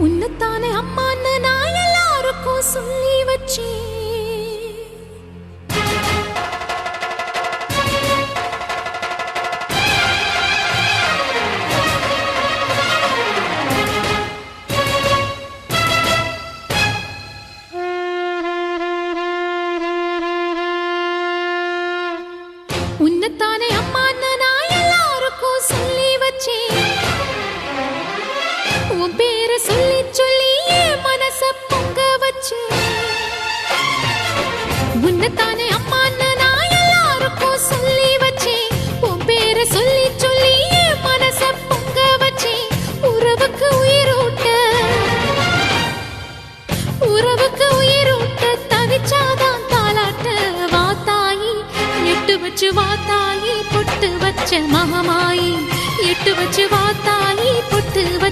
உன்னத்தானே அம்மான்னு நான் எல்லாருக்கும் சொல்லி வச்சேன். உன்னத்தானே அம்மான்னு நான் எல்லாருக்கும் சொல்லி வச்சேன். உன் பேரை சொல்லி சொல்லி என் மனச பொங்க வச்சேன். உன்னத்தானே அம்மான்னு நான் எல்லாருக்கும் சொல்லி வச்சேன். உன் பேரை சொல்லி சொல்லி என் மனச பொங்க வச்சேன். உறவுக்கு உயிரூட்ட தவிச்சாதான் தாலாட்ட வாத்தாயி எட்டு வச்சு வாத்தாயி பொட்டு வச்ச மகமாயி எட்டு வச்சு வாத்தாயி பொட்டு வச்ச